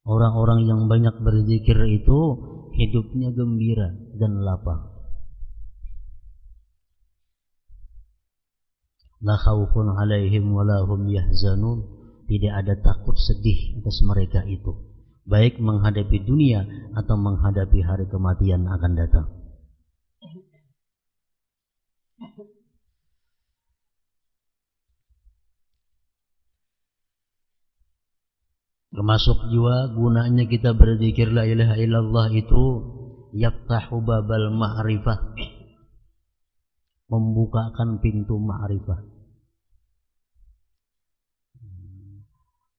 Orang-orang yang banyak berzikir itu hidupnya gembira dan lapang. La khaufun 'alaihim wa la hum yahzanun. Tidak ada takut sedih atas mereka itu, baik menghadapi dunia atau menghadapi hari kematian akan datang. Termasuk juga gunanya kita berzikir la ilaha illallah itu yaftahu babal ma'rifah, membukakan pintu ma'rifah,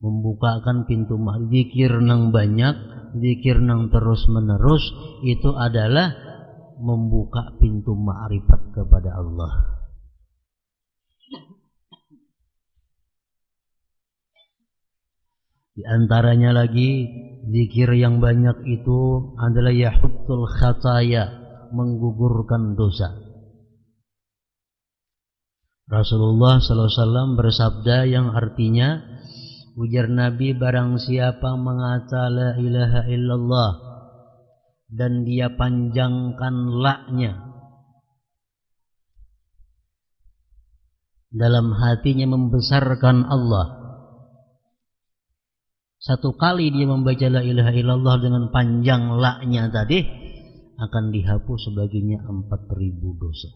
membukakan pintu ma'rifah. Zikir nang banyak, zikir nang terus menerus itu adalah membuka pintu ma'rifat kepada Allah. Di antaranya lagi zikir yang banyak itu adalah yahuttul khataya, menggugurkan dosa. Rasulullah SAW bersabda yang artinya, ujar Nabi, barang siapa mengata la ilaha illallah dan dia panjangkan la-nya, dalam hatinya membesarkan Allah. Satu kali dia membaca la ilaha illallah dengan panjang la-nya tadi, akan dihapus sebagiannya 4.000 dosa.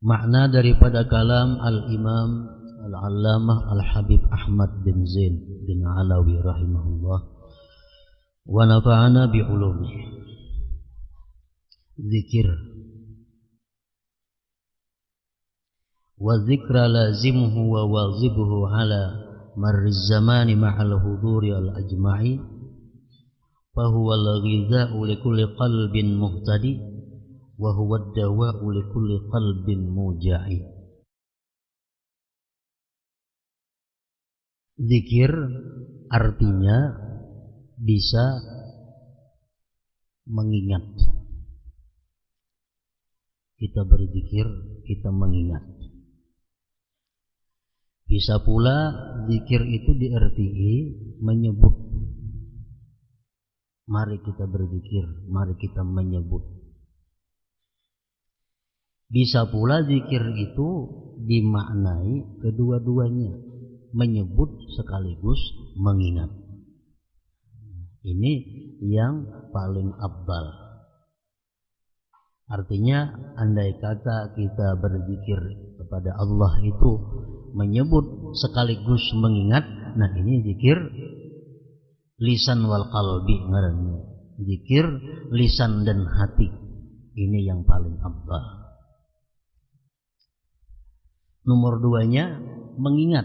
Makna daripada kalam Al-Imam Al-Allamah Al-Habib Ahmad bin Zain bin Alawi rahimahullah wa nafa'ana bi'ulumi. Zikir wa zikra lazimhu wa wazibhu ala marriz zamani ma'al huduri al-ajma'i fahuwa al-ghidha'u likulli qalbin muhtadi wa huwa ad-dawa'u likulli qalbin muja'i. Zikir artinya bisa mengingat. Kita berzikir, kita mengingat. Bisa pula zikir itu diartikan menyebut. Mari kita berzikir, mari kita menyebut. Bisa pula zikir itu dimaknai kedua-duanya, menyebut sekaligus mengingat. Ini yang paling afdal. Artinya andai kata kita berzikir kepada Allah itu menyebut sekaligus mengingat, nah ini zikir lisan wal qalbi ngarannya. Zikir lisan dan hati. Ini yang paling afdal. Nomor 2-nya mengingat,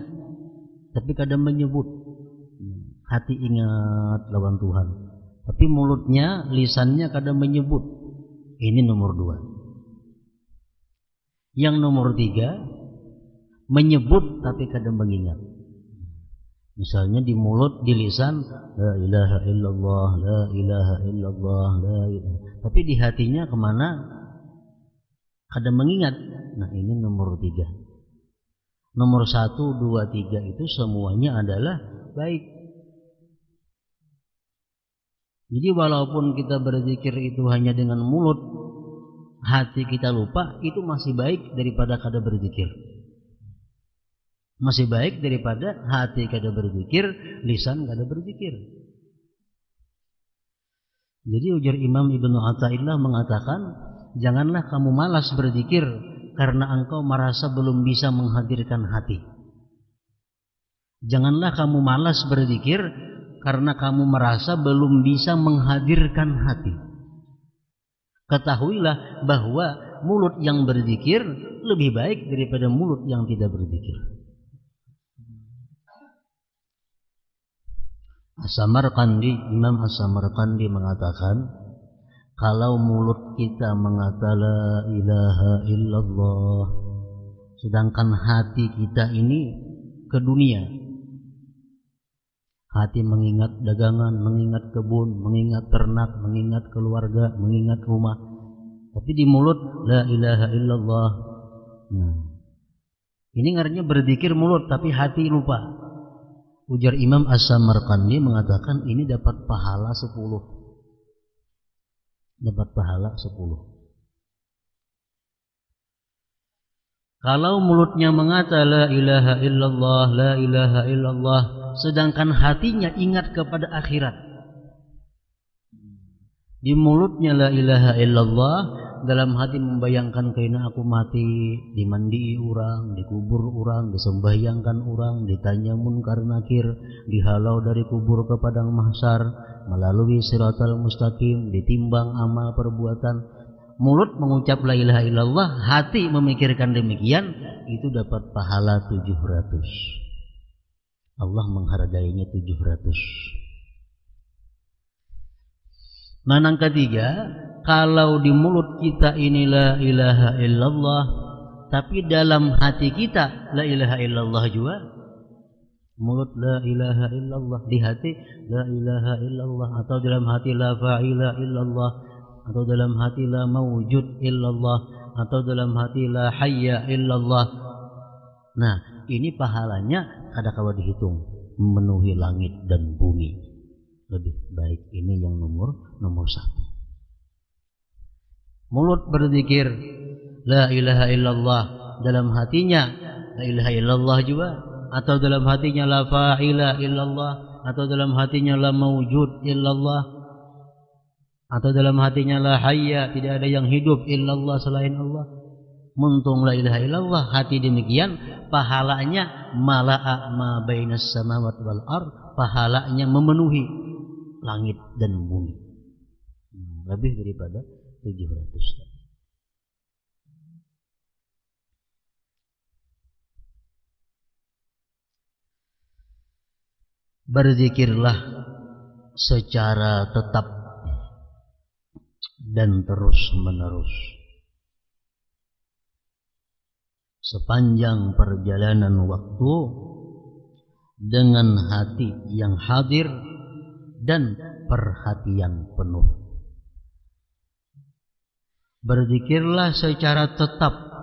tapi kadang menyebut. Hati ingat lawan Tuhan, tapi mulutnya, lisannya kadang menyebut. Ini nomor 2. Yang nomor 3, menyebut tapi kadang mengingat. Misalnya di mulut, di lisan la ilaha illallah, la ilaha illallah, la ilaha. Tapi di hatinya kemana? Kadang mengingat. Nah ini nomor 3. Nomor 1, 2, 3 itu semuanya adalah baik. Jadi walaupun kita berzikir itu hanya dengan mulut, hati kita lupa, itu masih baik daripada kada berzikir. Masih baik daripada hati kada berzikir, lisan kada berzikir. Jadi ujar Imam Ibnu Athaillah mengatakan, janganlah kamu malas berzikir karena engkau merasa belum bisa menghadirkan hati. Janganlah kamu malas berzikir karena kamu merasa belum bisa menghadirkan hati. Ketahuilah bahwa mulut yang berzikir lebih baik daripada mulut yang tidak berzikir. Imam As-Samarqandi mengatakan, kalau mulut kita mengata la ilaha illallah, sedangkan hati kita ini ke dunia, Hati mengingat dagangan, mengingat kebun, mengingat ternak, mengingat keluarga, mengingat rumah. Tapi di mulut la ilaha illallah. Nah, ini artinya berzikir mulut tapi hati lupa. Ujar Imam As-Samarqandi mengatakan ini dapat pahala 10. Dapat pahala 10. Kalau mulutnya mengata la ilaha illallah, la ilaha illallah, sedangkan hatinya ingat kepada akhirat. Di mulutnya la ilaha illallah, dalam hati membayangkan kayaknya aku mati, dimandi orang, dikubur orang, disembahyangkan orang, ditanya munkar nakir, dihalau dari kubur ke padang mahsyar, melalui siratal mustaqim, ditimbang amal perbuatan. Mulut mengucap la ilaha illallah, hati memikirkan demikian, itu dapat pahala 700. Allah menghargainya 700. Nah, yang ketiga, kalau di mulut kita ini la ilaha illallah, tapi dalam hati kita la ilaha illallah juga. Mulut la ilaha illallah, di hati la ilaha illallah, atau dalam hati la fa'ila illallah, atau dalam hati la mawjud illallah, atau dalam hati la hayya illallah. Nah, ini pahalanya kadang-kadang dihitung memenuhi langit dan bumi. Lebih baik ini yang nomor 1. Mulut berzikir la ilaha illallah, dalam hatinya la ilaha illallah juga, atau dalam hatinya la fa'ila illallah, atau dalam hatinya la mawjud illallah, atau dalam hatinya la hayya, tidak ada yang hidup illallah selain Allah. Muntung la ilaha illallah, hati demikian, pahalanya mala'a ma bainas samawati wal ard, pahalanya memenuhi langit dan bumi. Lebih daripada 700. Berzikirlah secara tetap dan terus menerus sepanjang perjalanan waktu dengan hati yang hadir dan perhatian penuh. Berzikirlah secara tetap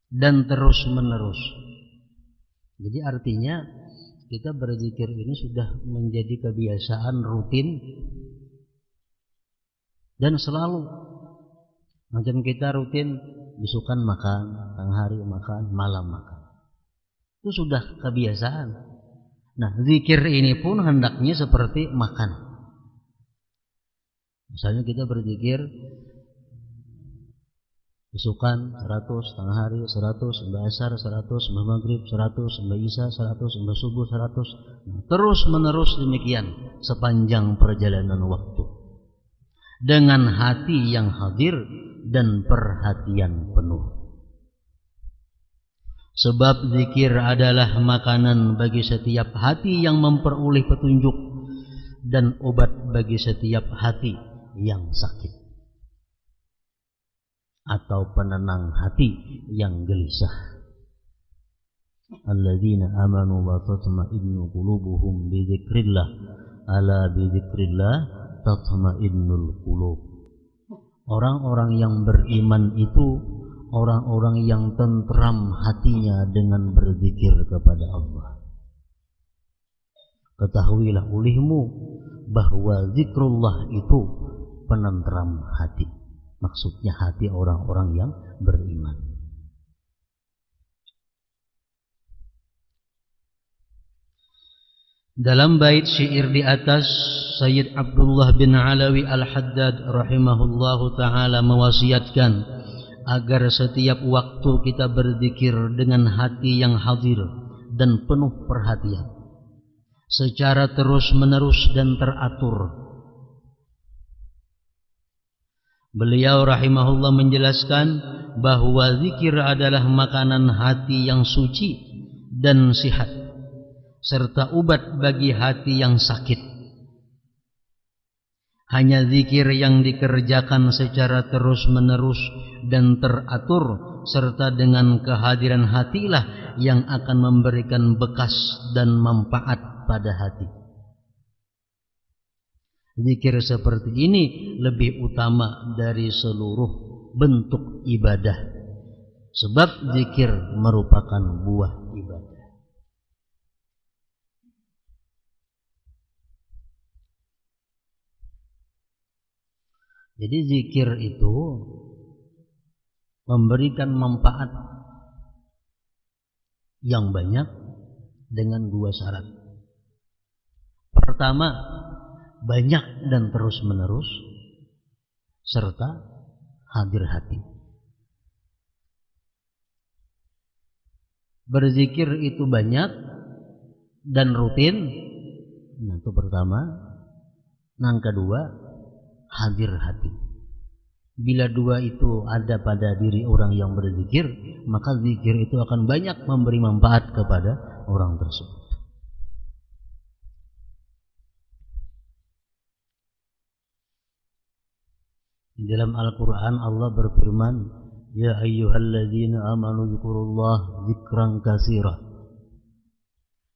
dan terus menerus. Jadi artinya kita berzikir ini sudah menjadi kebiasaan rutin dan selalu. Macam kita rutin besukan makan, tengah hari makan, malam makan. Itu sudah kebiasaan. Nah, zikir ini pun hendaknya seperti makan. Misalnya kita berzikir besukan 100, tengah hari 100, sembah asar 100, sembah maghrib 100, sembah isya 100, sembah subuh 100. Terus menerus demikian sepanjang perjalanan waktu, dengan hati yang hadir dan perhatian penuh. Sebab zikir adalah makanan bagi setiap hati yang memperoleh petunjuk dan obat bagi setiap hati yang sakit, atau penenang hati yang gelisah. Alladzina amanu wa tatma'innu qulubuhum bi dzikrillah, ala bi dzikrillah tatma'innul qulub. Orang-orang yang beriman itu orang-orang yang tentram hatinya dengan berzikir kepada Allah. Ketahuilah olehmu bahwa zikrullah itu penentram hati. Maksudnya hati orang-orang yang beriman. Dalam bait syair di atas, Sayyid Abdullah bin Alawi Al-Haddad rahimahullahu ta'ala mewasiatkan agar setiap waktu kita berzikir dengan hati yang hadir dan penuh perhatian, secara terus-menerus dan teratur. Beliau rahimahullah menjelaskan bahwa zikir adalah makanan hati yang suci dan sihat, serta obat bagi hati yang sakit. Hanya zikir yang dikerjakan secara terus-menerus dan teratur serta dengan kehadiran hatilah yang akan memberikan bekas dan manfaat pada hati. Zikir seperti ini lebih utama dari seluruh bentuk ibadah, sebab zikir merupakan buah ibadah. Jadi zikir itu memberikan manfaat yang banyak dengan dua syarat. Pertama, banyak dan terus menerus, serta hadir hati. Berzikir itu banyak dan rutin. Nah, itu pertama. Yang kedua, hadir hati. Bila dua itu ada pada diri orang yang berzikir, maka zikir itu akan banyak memberi manfaat kepada orang tersebut. Di dalam Al-Quran Allah berfirman, Ya ayyuhalladzina amanu dzkurullah dzikran katsira.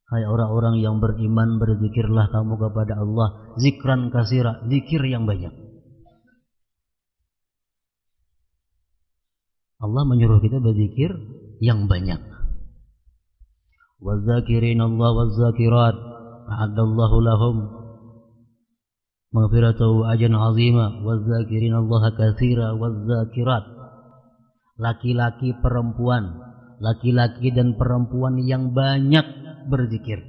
Hai orang-orang yang beriman, berzikirlah kamu kepada Allah zikran katsira, zikir yang banyak. Allah menyuruh kita berzikir yang banyak. Wazzakirinallah wazzakirat a'addallahu lahum maghfiratahu ajran 'azima wazzakirinallaha katsira wazzakirat. Laki-laki dan perempuan yang banyak berzikir.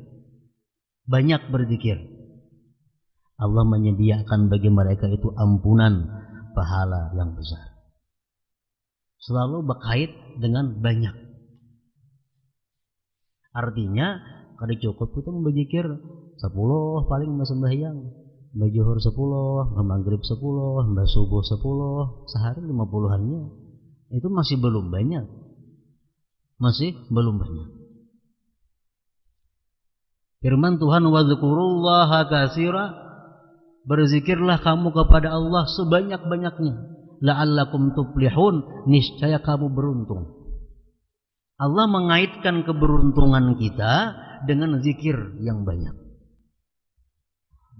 Banyak berzikir. Allah menyediakan bagi mereka itu ampunan pahala yang besar. Selalu berkait dengan banyak. Artinya kada cukup kita berzikir 10 paling sembahyang, mbah zuhur 10, mbah maghrib 10, mbah subuh 10, sehari 50-annya. Itu masih belum banyak. Masih belum banyak. Firman Tuhan, wadzkurullaha katsira, berzikirlah kamu kepada Allah sebanyak-banyaknya. La'allakum tuflihun, niscaya kamu beruntung. Allah mengaitkan keberuntungan kita dengan zikir yang banyak.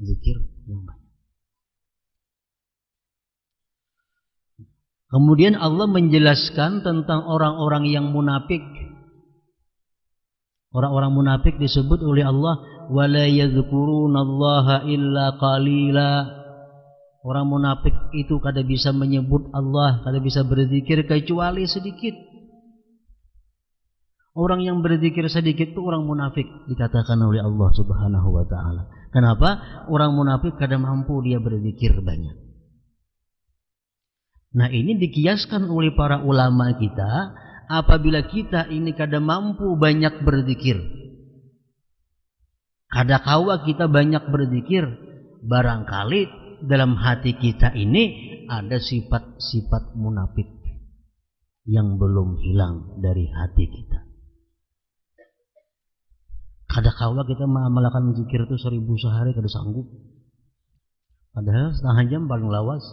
Zikir yang banyak. Kemudian Allah menjelaskan tentang orang-orang yang munafik. Orang-orang munafik disebut oleh Allah, wala yadhkurunallaha illa qalila. Orang munafik itu kada bisa menyebut Allah, kada bisa berzikir kecuali sedikit. Orang yang berzikir sedikit itu orang munafik, dikatakan oleh Allah Subhanahu wa taala. Kenapa? Orang munafik kada mampu dia berzikir banyak. Nah, ini dikiaskan oleh para ulama kita, apabila kita ini kada mampu banyak berzikir, kada kawa kita banyak berzikir, barangkali dalam hati kita ini ada sifat-sifat munafik yang belum hilang dari hati kita. Kada kawa kita mengamalkan zikir itu 1000 sehari kada sanggup. Padahal setengah jam paling lawas.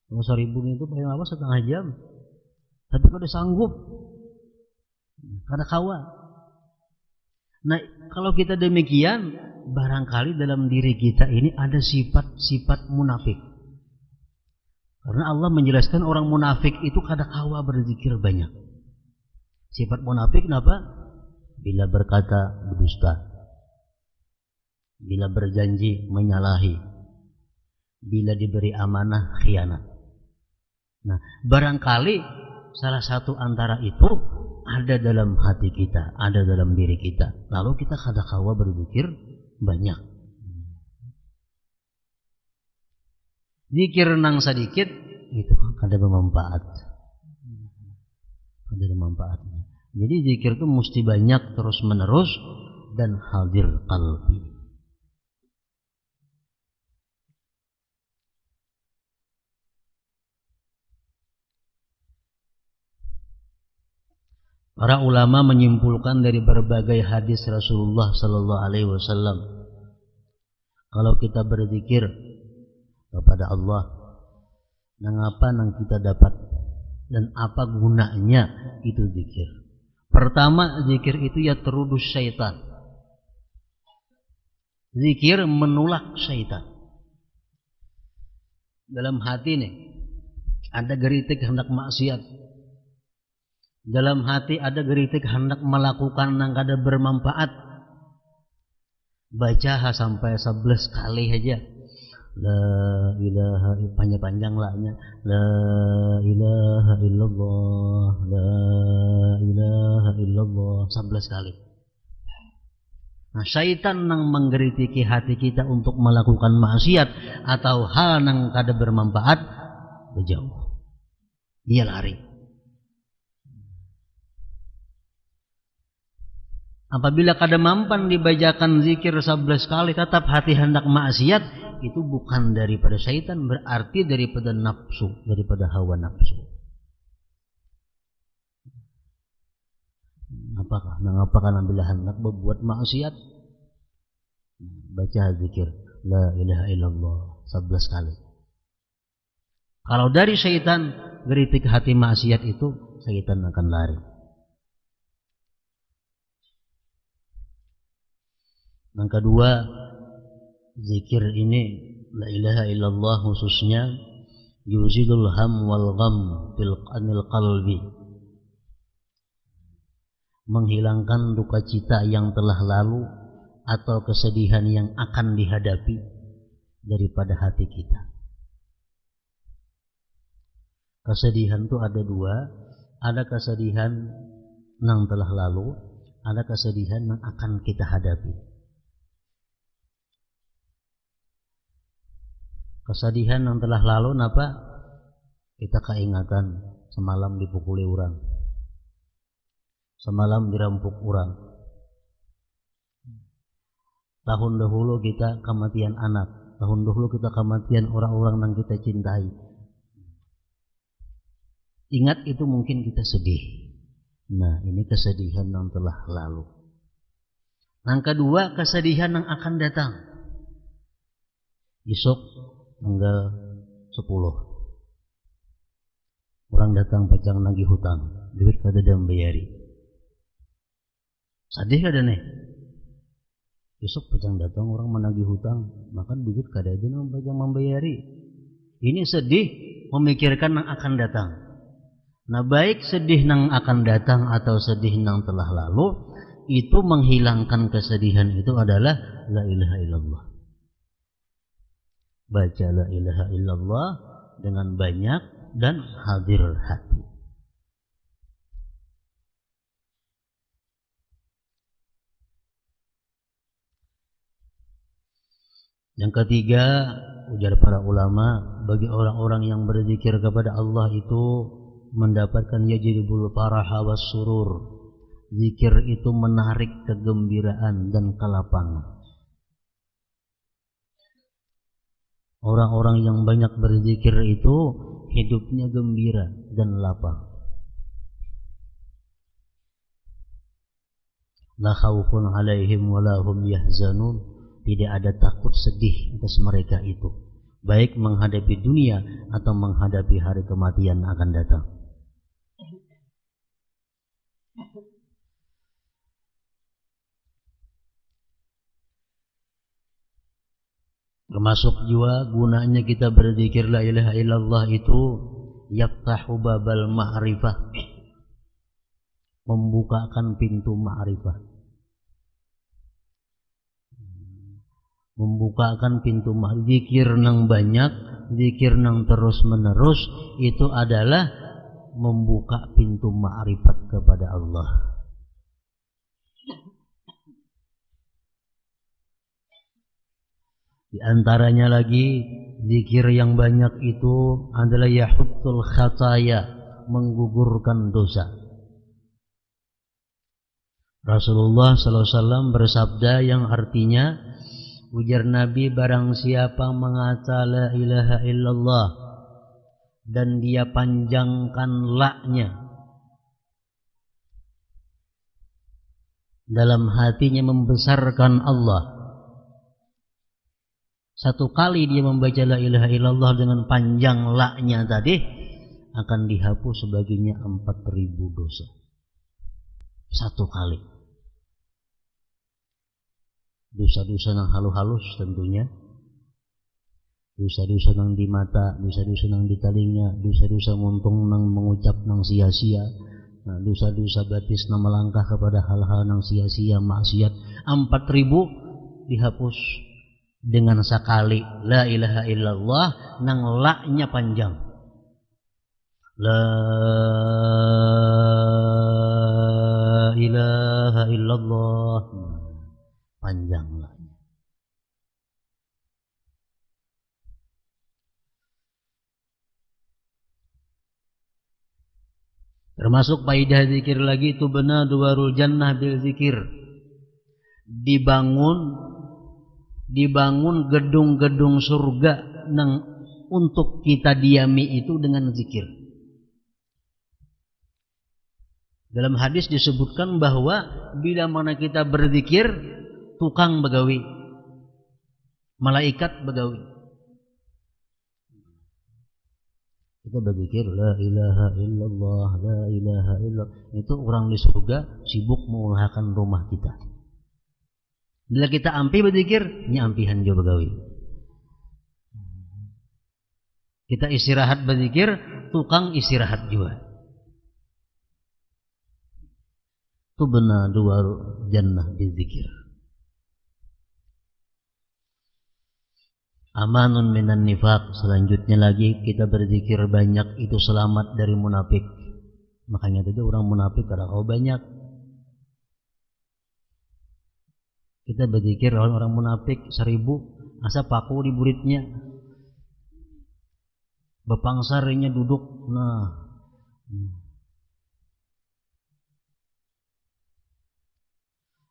Kalau 1000 itu paling lawas setengah jam. Tapi kada sanggup. Kada kawa. Nah, kalau kita demikian, barangkali dalam diri kita ini ada sifat-sifat munafik. Karena Allah menjelaskan orang munafik itu kada kawa berzikir banyak. Sifat munafik kenapa? Bila berkata berdusta, bila berjanji menyalahi, bila diberi amanah khianat. Nah, barangkali salah satu antara itu ada dalam hati kita, ada dalam diri kita. Lalu kita kada kawa berzikir banyak. Zikir nang sedikit itu kada bermanfaat. Kada ada manfaatnya. Jadi zikir itu mesti banyak terus menerus dan hadir qalbi. Para ulama menyimpulkan dari berbagai hadis Rasulullah sallallahu alaihi wasallam, kalau kita berzikir kepada Allah, nang apa nang kita dapat dan apa gunanya itu zikir. Pertama, zikir itu ya terudus syaitan. Zikir menolak syaitan. Dalam hati nih ada geritik hendak maksiat. Dalam hati ada geritik hendak melakukan yang kada bermanfaat. Baca sampai 11 kali aja. La ilaha, panjang-panjang lahnya. La ilaha illallah, la ilaha illallah 11 kali. Nah, syaitan yang menggeritiki hati kita untuk melakukan maksiat atau hal yang kada bermanfaat, berjauh. Dia lari. Apabila kada mampan dibacakan zikir 11 kali tetap hati hendak maksiat, itu bukan daripada syaitan, berarti daripada nafsu, daripada hawa nafsu. Apakah bila hendak berbuat maksiat, baca zikir la ilaha illallah 11 kali. Kalau dari syaitan geritik hati maksiat itu, syaitan akan lari. Yang kedua, zikir ini la ilaha illallah khususnya yuzilul ham wal gham fil anil qalbi, menghilangkan duka cita yang telah lalu atau kesedihan yang akan dihadapi daripada hati kita. Kesedihan itu ada dua, ada kesedihan yang telah lalu, ada kesedihan yang akan kita hadapi. Kesedihan yang telah lalu napa? Kita keingatan semalam dipukuli orang, semalam dirampok orang, tahun dahulu kita kematian anak, tahun dahulu kita kematian orang-orang yang kita cintai. Ingat itu mungkin kita sedih. Nah, ini kesedihan yang telah lalu. Yang kedua, kesedihan yang akan datang. Besok tanggal 10 orang datang pajang nagih hutang, duit kada ada membayari. Sedih kada nih? Besok pajang datang orang menagih hutang, maka duit kada ada pajang membayari. Ini sedih memikirkan yang akan datang. Nah, baik sedih yang akan datang atau sedih yang telah lalu, itu menghilangkan kesedihan itu adalah la ilaha illallah. Baca la ilaha illallah dengan banyak dan hadir hati. Yang ketiga, ujar para ulama, bagi orang-orang yang berzikir kepada Allah itu mendapatkan yajribul faraha was surur. Zikir itu menarik kegembiraan dan kelapangan. Orang-orang yang banyak berzikir itu hidupnya gembira dan lapang. La khaufun alaihim wa la hum yahzanun. Tidak ada takut sedih atas mereka itu, baik menghadapi dunia atau menghadapi hari kematian akan datang. Termasuk juga gunanya kita berzikir la ilaha illallah itu yaftahu babal ma'rifah, membukakan pintu ma'rifah, membukakan pintu ma'rifah. Zikir nang banyak, zikir nang terus menerus itu adalah membuka pintu ma'rifat kepada Allah. Di antaranya lagi zikir yang banyak itu adalah yahuttul khataya, menggugurkan dosa. Rasulullah SAW bersabda yang artinya, ujar Nabi, barang siapa mengata la ilaha illallah dan dia panjangkan la-nya, dalam hatinya membesarkan Allah. Satu kali dia membaca la ilaha illallah dengan panjang la-nya tadi, akan dihapus sebagiannya 4.000 dosa. Satu kali. Dosa-dosa nang halus-halus tentunya. Dosa-dosa nang di mata, dosa-dosa nang di telinga, dosa-dosa muntung nang mengucap nang sia-sia. Nah, dosa-dosa batis nang melangkah kepada hal-hal nang sia-sia, maksiat. 4.000 dihapus dengan sekali la ilaha illallah nang la-nya panjang. La ilaha illallah. Panjang la-nya. Termasuk faidah zikir lagi itu benar duwarul jannah bil zikir. Dibangun gedung-gedung surga nang untuk kita diami itu dengan zikir. Dalam hadis disebutkan bahwa bila mana kita berzikir, tukang begawi, malaikat begawi. Kita berzikir la ilaha illallah, la ilaha illallah. Itu orang di surga sibuk mengusahakan rumah kita. Bila kita ampi berzikir, nyampihan juga begawi. Kita istirahat berzikir, tukang istirahat juga. Itu benar dua jannah berzikir. Amanun minan nifaq. Selanjutnya lagi kita berzikir banyak itu selamat dari munafik. Makanya tadi orang munafik kada kau banyak. Kita berzikir orang munafik 1000 asa paku di buritnya. Bepangsarnya duduk. Nah.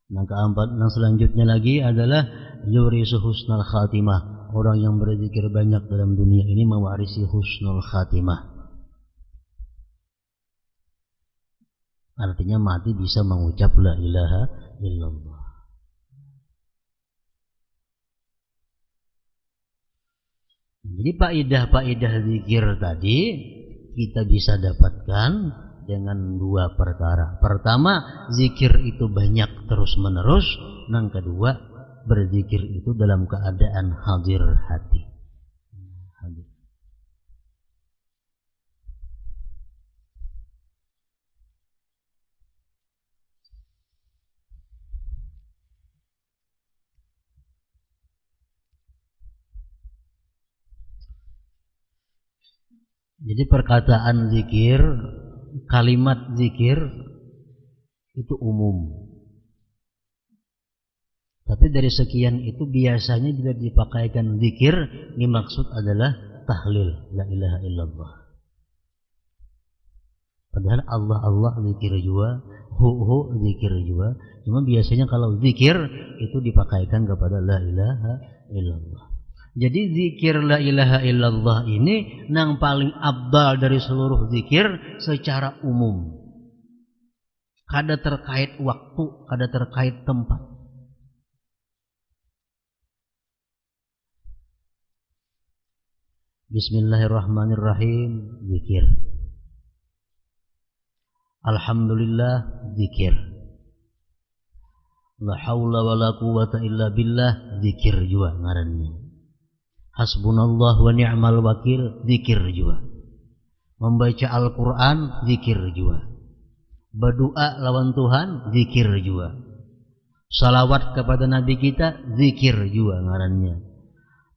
Yang keempat, yang selanjutnya lagi adalah yurisu husnul khatimah. Orang yang berzikir banyak dalam dunia ini mewarisi husnul khatimah. Artinya mati bisa mengucap la ilaha illallah. Jadi faedah zikir tadi kita bisa dapatkan dengan dua perkara. Pertama, zikir itu banyak terus menerus. Yang kedua, berzikir itu dalam keadaan hadir hati. Hadir. Jadi perkataan zikir, kalimat zikir itu umum. Tapi dari sekian itu biasanya bila dipakaikan zikir, dimaksud adalah tahlil la ilaha illallah. Padahal Allah zikir juga, hu zikir juga. Cuma biasanya kalau zikir itu dipakaikan kepada la ilaha illallah. Jadi zikir la ilaha illallah ini yang paling abdal dari seluruh zikir secara umum. Kada terkait waktu, kada terkait tempat. Bismillahirrahmanirrahim, zikir. Alhamdulillah, zikir. La haula wa la quwata illa billah, zikir juga ngarannya. Hasbunallah wa ni'mal wakil, zikir juga. Membaca Al-Quran, zikir juga. Berdoa lawan Tuhan, zikir juga. Salawat kepada Nabi kita, zikir juga ngarannya.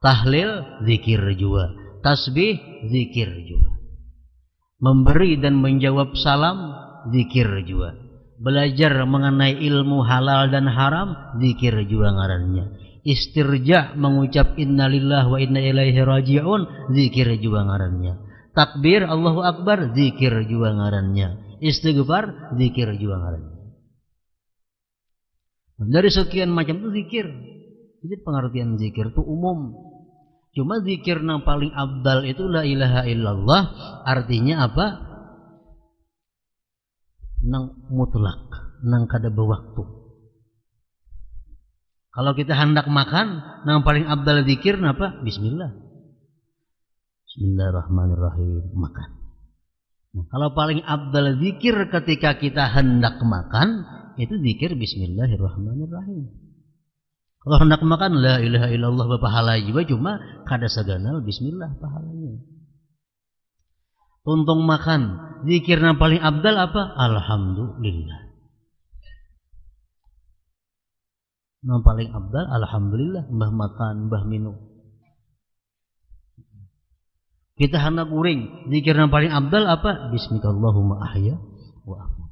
Tahlil, zikir juga. Tasbih, zikir juga. Memberi dan menjawab salam, zikir juga. Belajar mengenai ilmu halal dan haram, zikir juga ngarannya. Istirja, mengucap innalillah wa inna ilaihi raji'un, zikir juga ngarannya. Takbir, Allahu Akbar, zikir juga ngarannya. Istighfar, zikir juga ngarannya. Dari sekian macam itu zikir. Jadi pengertian zikir itu umum. Cuma zikir yang paling abdal itu la ilaha illallah. Artinya apa? Nang mutlak, nang kada bewaktu. Kalau kita hendak makan, nang paling abdal zikir apa? Bismillah. Bismillahirrahmanirrahim, makan. Nah, kalau paling afdal zikir ketika kita hendak makan, itu zikir Bismillahirrahmanirrahim. Kalau hendak makan la ilaha illallah pahala juga, cuma kada saganal bismillah pahalanya. Tuntung makan, zikir yang paling afdal apa? Alhamdulillah. Yang paling afdal alhamdulillah, mbah makan, mbah minum. Kita hendak guring, zikir yang paling afdal apa? Bismillahirrahmanirrahim ahya wa amut.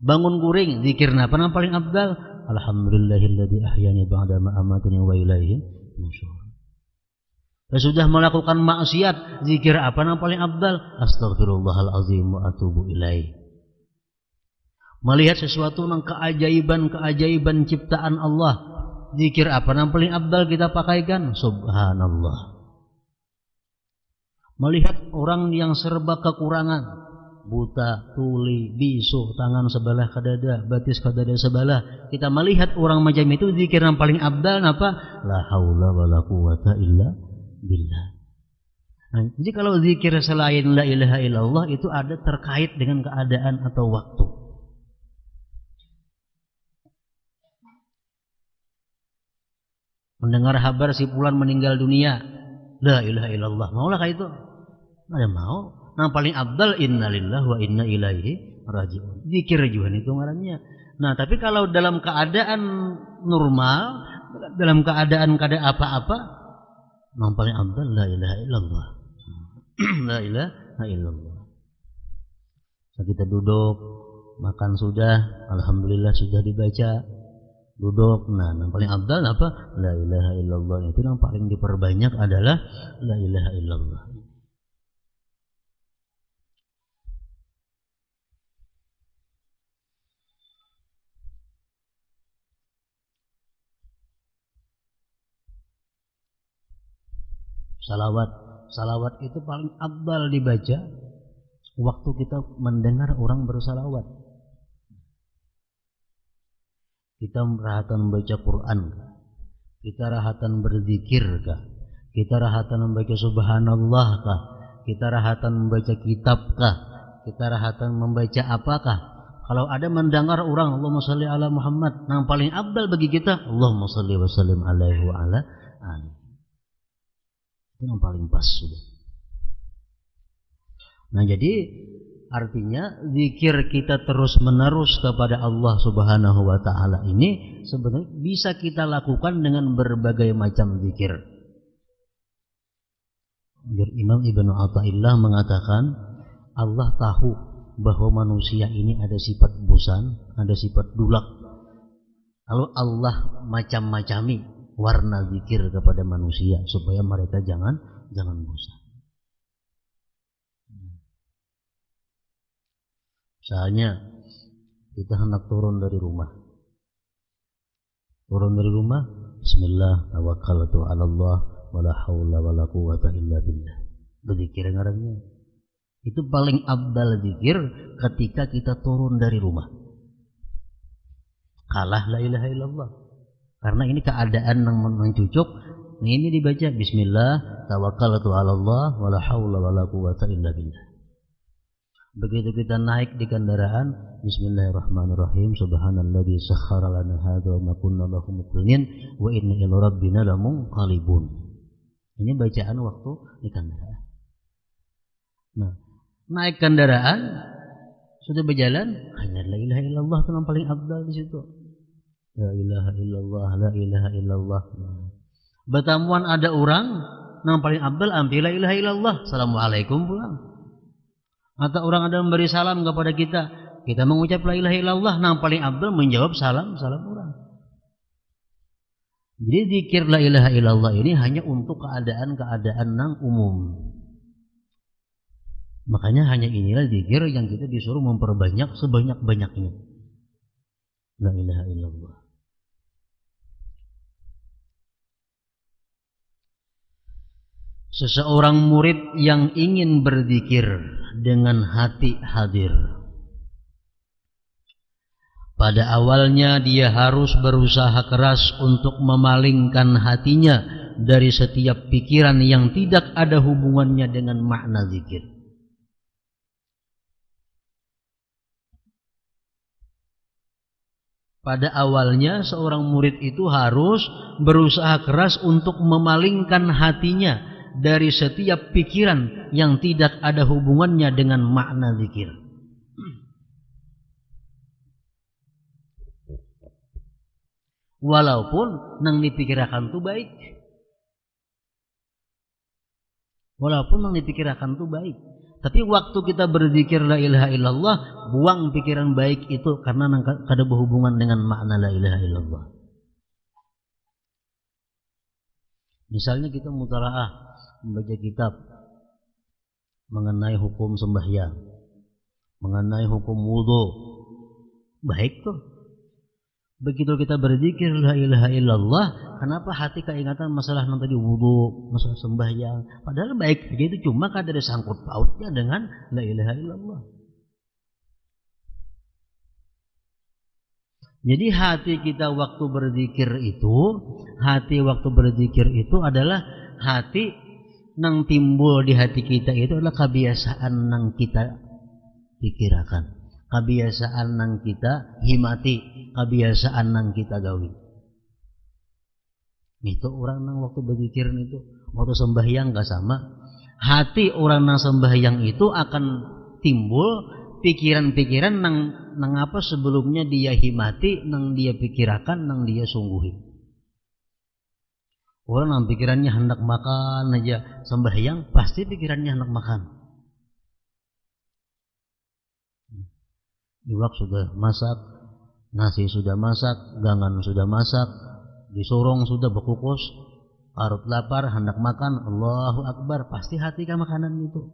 Bangun guring, zikir apa yang paling afdal? Alhamdulillahilladzi ahyani ba'da ma amatani wa ilaihi nusyur. Sudah melakukan maksiat, zikir apa yang paling afdal? Astaghfirullahalazim wa atubu ilaihi. Melihat sesuatu yang keajaiban ciptaan Allah, zikir apa yang paling afdal kita pakaikan? Subhanallah. Melihat orang yang serba kekurangan, buta, tuli, bisu, tangan sebelah ke dada, batis ke dada sebelah, kita melihat orang macam itu, zikir yang paling afdal apa? La haula wala quwata illa billah. Nah, jadi kalau zikir selain la ilaha illallah itu ada terkait dengan keadaan atau waktu. Mendengar kabar si fulan meninggal dunia, la ilaha illallah, maulah kayak itu? Ada mau? Nah paling afdal innalillahi wa inna ilaihi raji'un. Zikir juga itu ngarannya. Nah tapi kalau dalam keadaan normal, dalam keadaan kada apa-apa, yang paling afdal la ilaha illallah. La ilaha illallah. So, kita duduk, makan sudah, alhamdulillah sudah dibaca. Duduk, nah yang paling afdal apa? La ilaha illallah. Itu yang paling diperbanyak adalah la ilaha illallah. Salawat itu paling afdal dibaca waktu kita mendengar orang bersalawat. Kita rahatan membaca Quran kah? Kita rahatan berzikir kah? Kita rahatan membaca subhanallah kah? Kita rahatan membaca kitab kah? Kita rahatan membaca apakah? Kalau ada mendengar orang Allahumma shalli ala Muhammad, yang paling afdal bagi kita Allahumma shalli wa sallim alaihi wa ala alihi. Itu yang paling pas sudah. Nah jadi artinya zikir kita terus menerus kepada Allah Subhanahu wa taala ini sebenarnya bisa kita lakukan dengan berbagai macam zikir. Imam Ibnu Athaillah mengatakan Allah tahu bahwa manusia ini ada sifat bosan, ada sifat dulak. Lalu Allah macam-macami warna zikir kepada manusia supaya mereka jangan bosan. Misalnya kita hendak turun dari rumah. Bismillah tawakkaltu 'ala Allah wala haula wala quwata illa billah. Berzikir ngarannya. Itu paling afdal zikir ketika kita turun dari rumah. Kalah la ilaha illallah. Karena ini keadaan yang mencucuk, ini dibaca Bismillah tawakkaltu 'ala Allah wala haula wala quwata illa billah. Begitu kita naik di kendaraan, Bismillahirrahmanirrahim, Subhanalladzi sakhkhara lana hadza wa ma kunna lahu muqrinin wa inna ila rabbina lamunqalibun. Ini bacaan waktu di kendaraan. Nah, naik kendaraan sudah berjalan, hanya la ilaha illallah itu yang paling afdal di situ. La ilaha illallah, la ilaha illallah. Bertamuan ada orang, yang paling afdal ambil la ilaha illallah, assalamualaikum pulang. Atau orang ada memberi salam kepada kita mengucap la ilaha illallah, yang paling afdal menjawab salam orang. Jadi zikir la ilaha illallah ini hanya untuk keadaan-keadaan yang umum. Makanya hanya inilah zikir yang kita disuruh memperbanyak sebanyak-banyaknya. La ilaha illallah. Seseorang murid yang ingin berzikir dengan hati hadir. Pada awalnya dia harus berusaha keras untuk memalingkan hatinya dari setiap pikiran yang tidak ada hubungannya dengan makna zikir. Pada awalnya seorang murid itu harus berusaha keras untuk memalingkan hatinya dari setiap pikiran yang tidak ada hubungannya dengan makna zikir. Walaupun nang dipikirkan tuh baik. Tapi waktu kita berzikir la ilaha illallah, buang pikiran baik itu karena ada berhubungan dengan makna la ilaha illallah. Misalnya kita mutalaah membaca kitab mengenai hukum sembahyang, mengenai hukum wudu, baik tuh. Begitu kita berzikir la ilaha illallah, kenapa hati keingatan masalah nanti di wudu, masalah sembahyang, padahal baik begitu, cuma kan ada sangkut pautnya dengan la ilaha illallah. Jadi hati kita waktu berzikir itu adalah hati nang timbul di hati kita itu adalah kebiasaan nang kita pikirkan, kebiasaan nang kita himati, kebiasaan nang kita gawi. Itu orang nang waktu berzikir itu, waktu sembahyang gak sama. Hati orang nang sembahyang itu akan timbul pikiran-pikiran nang apa sebelumnya dia himati, nang dia pikirkan, nang dia sungguhi. Orang nang pikirannya hendak makan aja, sembahyang pasti pikirannya hendak makan. Iwak sudah masak, nasi sudah masak, gangan sudah masak, disorong sudah berkukus, parut lapar, hendak makan, Allahu Akbar, pasti hati ke makanan itu.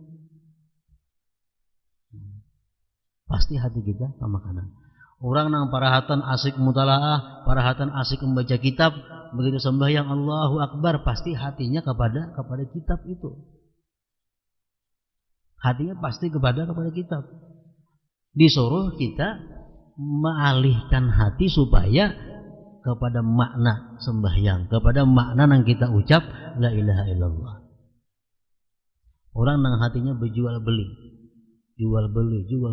Pasti hati kita ke makanan. Orang nang parahatan asik mutalaah, parahatan asik membaca kitab, begitu sembahyang Allahu Akbar, pasti hatinya kepada kitab itu. Hatinya pasti kepada kitab. Disuruh kita mengalihkan hati supaya kepada makna sembahyang, kepada makna yang kita ucap la ilaha illallah. Orang nang hatinya berjual beli, jual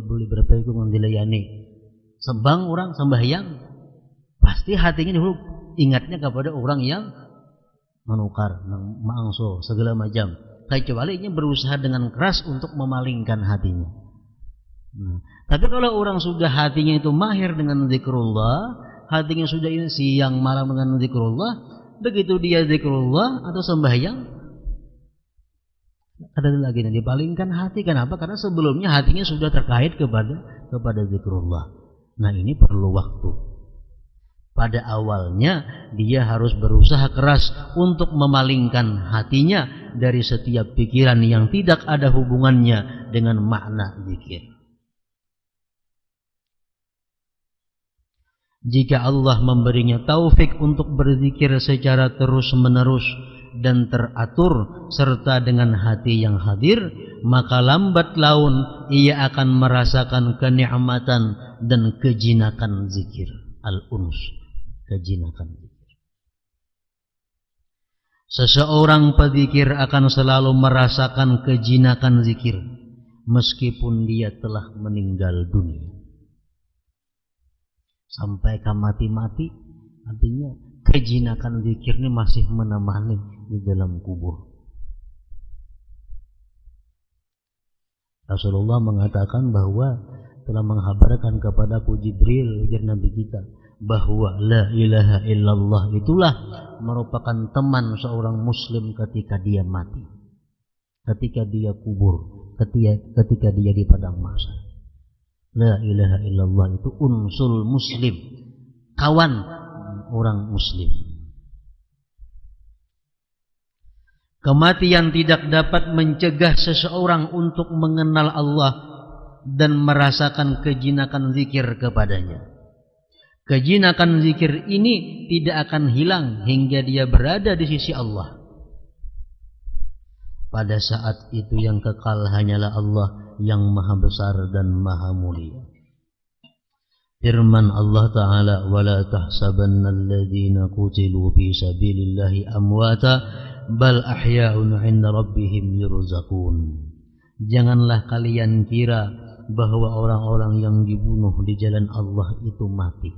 beli berapa itu dilayani. Sembang orang sembahyang, pasti hatinya dulu ingatnya kepada orang yang menukar, mangso segala macam. Kecuali ini berusaha dengan keras untuk memalingkan hatinya. Tapi kalau orang sudah hatinya itu mahir dengan zikrullah, hatinya sudah siang malam dengan zikrullah, begitu dia zikrullah atau sembahyang, ada lagi yang dipalingkan hati. Kenapa? Karena sebelumnya hatinya sudah terkait kepada zikrullah. Nah, ini perlu waktu. Pada awalnya dia harus berusaha keras untuk memalingkan hatinya dari setiap pikiran yang tidak ada hubungannya dengan makna zikir. Jika Allah memberinya taufik untuk berzikir secara terus-menerus dan teratur serta dengan hati yang hadir, maka lambat laun ia akan merasakan kenikmatan dan kejinakan zikir. Al-uns, kejinakan zikir. Seseorang pezikir akan selalu merasakan kejinakan zikir meskipun dia telah meninggal dunia. Sampai ke mati-mati, artinya kejinakan zikir ini masih menemani di dalam kubur. Rasulullah mengatakan bahwa telah menghabarkan kepadaku Jibril, ujar Nabi kita, bahwa la ilaha illallah itulah merupakan teman seorang muslim ketika dia mati, ketika dia kubur, ketika dia di padang mahsyar. La ilaha illallah itu unsul muslim, kawan orang muslim. Kematian tidak dapat mencegah seseorang untuk mengenal Allah dan merasakan kejinakan zikir kepadanya. Kejinakan zikir ini tidak akan hilang hingga dia berada di sisi Allah. Pada saat itu yang kekal hanyalah Allah yang maha besar dan maha mulia. Firman Allah Ta'ala, وَلَا تَحْسَبَنَّ الَّذِينَ قُتِلُوا فِي سَبِيلِ اللَّهِ أَمْوَاتًا بَلْ أَحْيَاءٌ عِنْدَ رَبِّهِمْ يُرْزَقُونَ. Janganlah kalian kira bahwa orang-orang yang dibunuh di jalan Allah itu mati.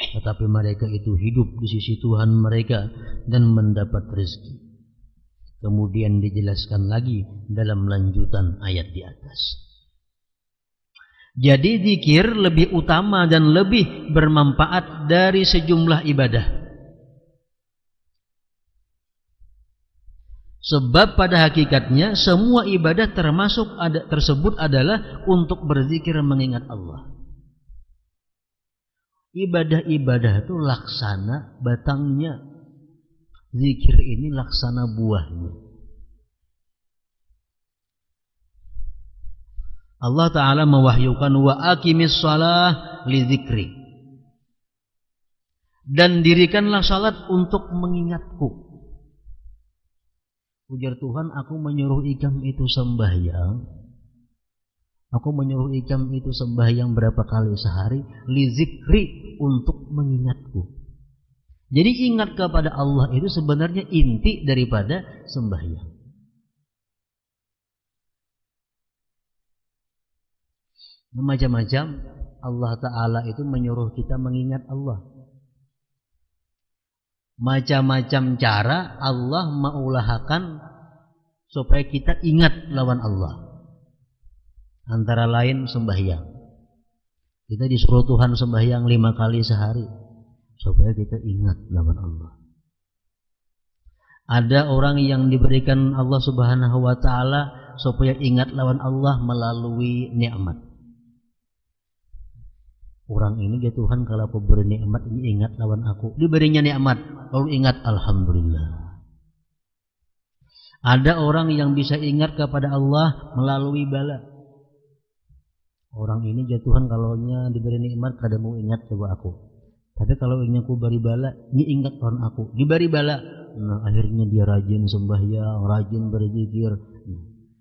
tetapi mereka itu hidup di sisi Tuhan mereka dan mendapat rezeki. Kemudian dijelaskan lagi dalam lanjutan ayat di atas. Jadi zikir lebih utama dan lebih bermanfaat dari sejumlah ibadah. Sebab pada hakikatnya semua ibadah tersebut adalah untuk berzikir mengingat Allah. Ibadah-ibadah itu laksana batangnya. Zikir ini laksana buahnya. Allah Ta'ala mewahyukan wa aqimis shalah li zikri. Dan dirikanlah salat untuk mengingatku. Ujar Tuhan, aku menyuruh ikam itu sembahyang. Aku menyuruh ikam itu sembahyang berapa kali sehari? Li zikri, untuk mengingatku. Jadi ingat kepada Allah itu sebenarnya inti daripada sembahyang. Macam-macam Allah Ta'ala itu menyuruh kita mengingat Allah. Macam-macam cara Allah mengulahkan supaya kita ingat lawan Allah. Antara lain sembahyang. Kita disuruh Tuhan sembahyang 5 kali sehari supaya kita ingat lawan Allah. Ada orang yang diberikan Allah Subhanahu wa Ta'ala supaya ingat lawan Allah melalui nikmat. Orang ini ya Tuhan, kalau aku beri nikmat ini ingat lawan aku. Diberinya nikmat lalu ingat alhamdulillah. Ada orang yang bisa ingat kepada Allah melalui bala. Orang ini ya Tuhan, kalau diberi nikmat kada mau ingat coba aku. Tapi kalau ingin aku beri bala, ini ingat lawan aku. Diberi bala, nah akhirnya dia rajin sembahyang, rajin berzikir.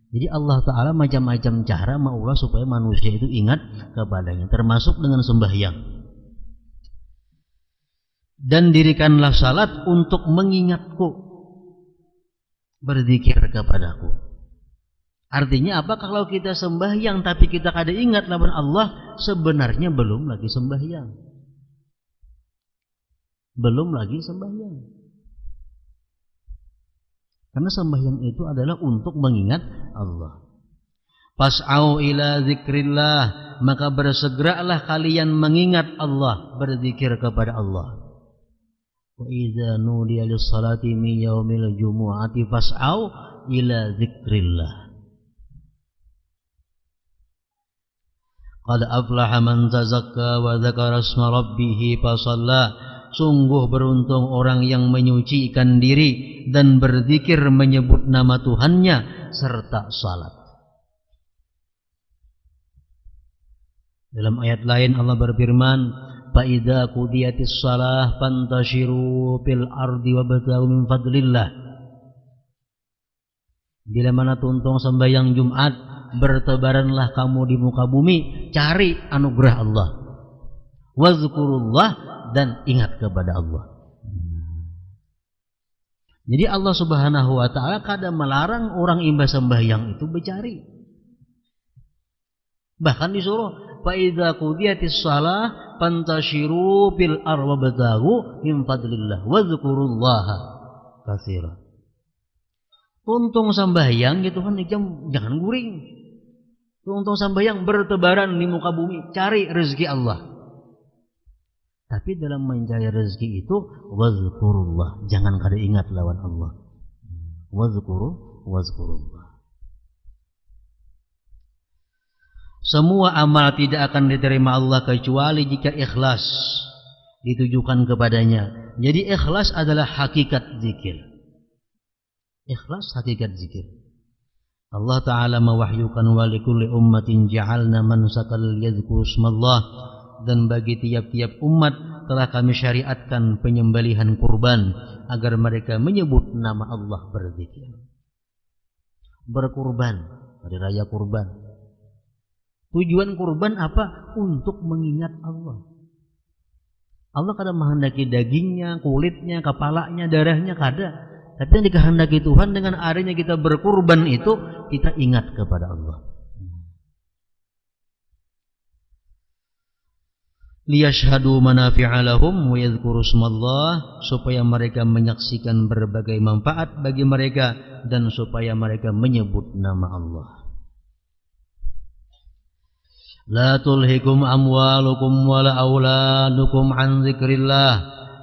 Jadi Allah Ta'ala macam-macam cara maulah supaya manusia itu ingat kepadanya, termasuk dengan sembahyang. Dan dirikanlah salat untuk mengingatku, berzikir kepadaku. Artinya apa? Kalau kita sembahyang tapi kita kada ingat lawan Allah, sebenarnya belum lagi sembahyang. Belum lagi sembahyang. Karena sembahyang itu adalah untuk mengingat Allah. Fas'au ila zikrillah, maka bersegeralah kalian mengingat Allah, berzikir kepada Allah. Wa idza nudiya lis-salati min yaumil jumu'ati fas'au ila zikrillah. Qad aflaha man tazakka wa dzakara isma rabbih fasalla. Sungguh beruntung orang yang menyucikan diri dan berzikir menyebut nama Tuhannya serta salat. Dalam ayat lain Allah berfirman, "Fa idza qudiyatis shalah fantashiru fil ardi wabtaghu min fadlillah." Bila mana tuntung sembahyang Jumat, bertebaranlah kamu di muka bumi, cari anugerah Allah. Wazkurullah, dan ingat kepada Allah. Jadi Allah Subhanahu wa Ta'ala kadang melarang orang imba sembahyang itu bercari. Bahkan disuruh, fa idza qudiyatis shalah fantashiru fil ardi wabtaghu min fadlillah wazkurullaha katsiran. Untung sembahyang gitu kan, jangan guring. Untung sembahyang bertebaran di muka bumi, cari rezeki Allah. Tapi dalam mencari rezeki itu wazkurullah, jangan kada ingat lawan Allah. Wazkurullah. Semua amal tidak akan diterima Allah kecuali jika ikhlas ditujukan kepadanya. Jadi ikhlas adalah hakikat zikir. Ikhlas hakikat zikir. Allah Ta'ala mewahyukan wa likulli ummatin ja'alna mansakal yadhkuru ismallah. Dan bagi tiap-tiap umat telah kami syariatkan penyembelihan kurban agar mereka menyebut nama Allah, berzikir. Berkurban, hari raya kurban. Tujuan kurban apa? Untuk mengingat Allah. Allah kadang menghendaki dagingnya, kulitnya, kepalanya, darahnya, kada. Tapi yang dikehendaki Tuhan dengan adanya kita berkurban itu, kita ingat kepada Allah. liyashhadu manafi'a lahum wa yadhkuru ismallah, supaya mereka menyaksikan berbagai manfaat bagi mereka dan supaya mereka menyebut nama Allah. La tulhikum amwalukum wala auladukum an dzikrillah,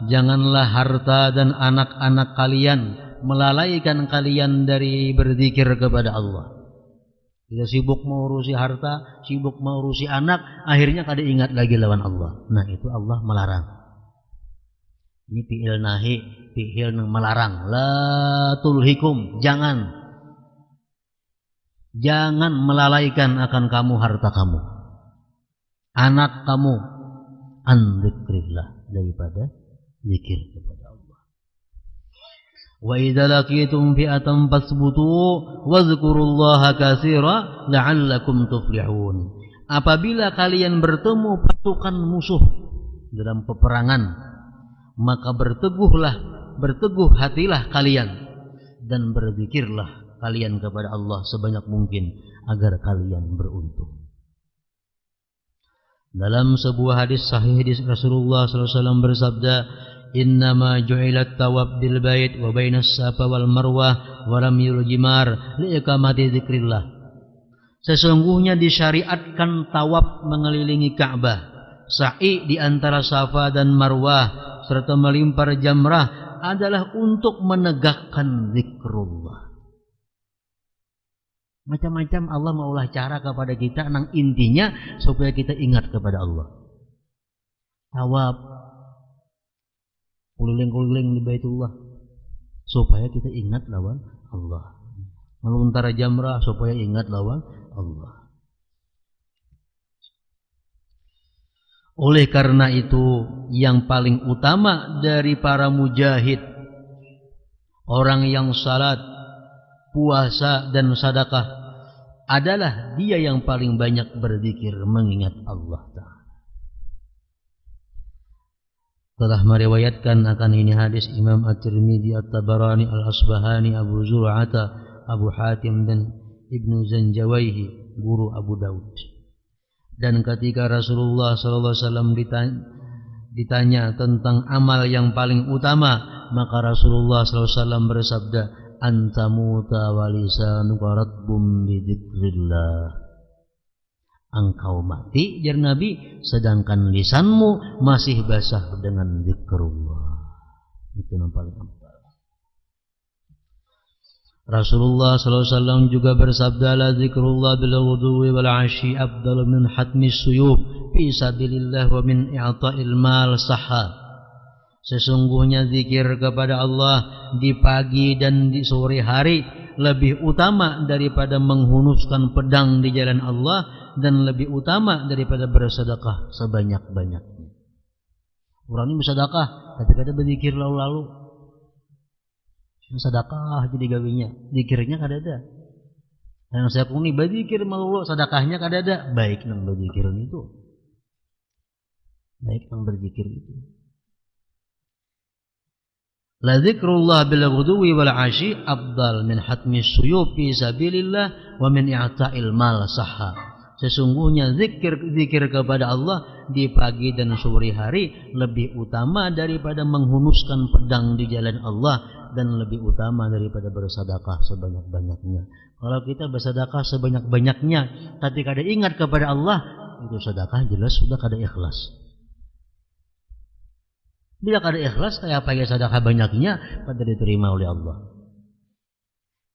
janganlah harta dan anak-anak kalian melalaikan kalian dari berzikir kepada Allah. Kita sibuk mengurusi harta, sibuk mengurusi anak, akhirnya kada ingat lagi lawan Allah. Nah, itu Allah melarang. Ini fi'il nahi, fi'il melarang. La tulhikum, jangan melalaikan akan kamu harta kamu, anak kamu, an dzikrillah, daripada zikir kepada Allah. Wa idza laqitum fi'atan fasbutu wadhkurullaha katsira la'allakum tuflihun. Apabila kalian bertemu pasukan musuh dalam peperangan, maka berteguh hatilah kalian dan berzikirlah kalian kepada Allah sebanyak mungkin agar kalian beruntung. Dalam sebuah hadis sahih Rasulullah SAW bersabda, innama ju'ilat tawab bil bait wa bainas safa wal marwah wa ramyul jimar li iqamati dzikrillah. Sesungguhnya disyariatkan tawaf mengelilingi Ka'bah, sa'i di antara Safa dan Marwah serta melempar jamrah adalah untuk menegakkan zikrullah. Macam-macam Allah maulah cara kepada kita, nang intinya supaya kita ingat kepada Allah. Tawaf keliling-keliling di Baitullah supaya kita ingat lawan Allah. Melontar jamrah supaya ingat lawan Allah. Oleh karena itu, yang paling utama dari para mujahid, orang yang salat, puasa dan sedekah, adalah dia yang paling banyak berzikir mengingat Allah Ta'ala. Telah meriwayatkan akan ini hadis Imam At-Tirmidzi, At-Tabarani, Al-Asbahani, Abu Zur'ata, Abu Hatim dan Ibnu Zanjawaihi, guru Abu Daud. Dan ketika Rasulullah SAW ditanya tentang amal yang paling utama, maka Rasulullah SAW bersabda, antamuta walisanuka ratbum bidzikrillah. Engkau mati, jar Nabi, sedangkan lisanmu masih basah dengan zikrullah. Itu yang paling amal. Rasulullah SAW juga bersabda, la zikrullah bil ghudwi wal 'ashyi afdalu min hatmis suyub fi sabilillah wa min i'ta'il mal sahha. Sesungguhnya zikir kepada Allah di pagi dan di sore hari lebih utama daripada menghunuskan pedang di jalan Allah, dan lebih utama daripada bersedekah sebanyak-banyaknya. Orang ini bersedekah tapi kada berzikir lalu-lalu. Sedekah jadi gawinya, zikirnya kada ada. Yang saya kuni berzikir malu, sedekahnya kada ada. Baik nang berzikiran itu. Baik nang berzikir itu. La zikrullah bil ghudwi wal 'ashyi afdal min hatmis suyub fi sabilillah wa min i'ta'il mal sahha. Sesungguhnya zikir kepada Allah di pagi dan sore hari lebih utama daripada menghunuskan pedang di jalan Allah, dan lebih utama daripada bersedekah sebanyak-banyaknya. Kalau kita bersedekah sebanyak-banyaknya tapi kada ingat kepada Allah, itu sedekah jelas sudah kada ikhlas. Bila kada ikhlas, kayak apa ya sedekah banyaknya kada diterima oleh Allah.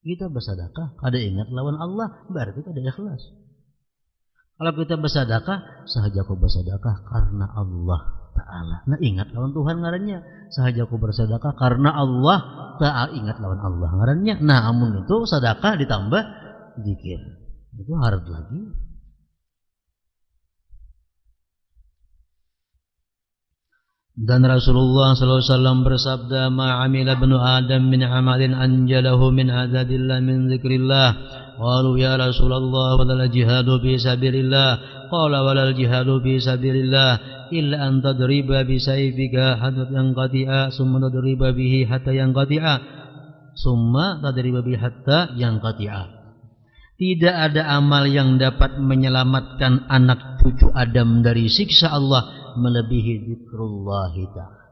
Kita bersedekah kada ingat lawan Allah, berarti kada ikhlas. Kalau kita bersedekah, sahaja aku bersedekah karena Allah Ta'ala. Nah, ingat lawan Tuhan ngarannya. Sahaja aku bersedekah karena Allah Ta'ala, ingat lawan Allah ngarannya. Nah, amun itu sedekah ditambah zikir, itu harus lagi. Dan Rasulullah SAW bersabda, ma'amila ibnu Adam min amalin anjalahu min azabillah min zikrillah. Qalu ya Rasulullah walal jihadu fi sabilillah. Qala walal jihadu fi sabilillah illa an tadriba bi sayfika hatta yanqati'a summa tadriba bihi hatta yanqati'a summa tadriba bihi hatta yanqati'a. Tidak ada amal yang dapat menyelamatkan anak cucu Adam dari siksa Allah melebihi zikrullah ta'ala.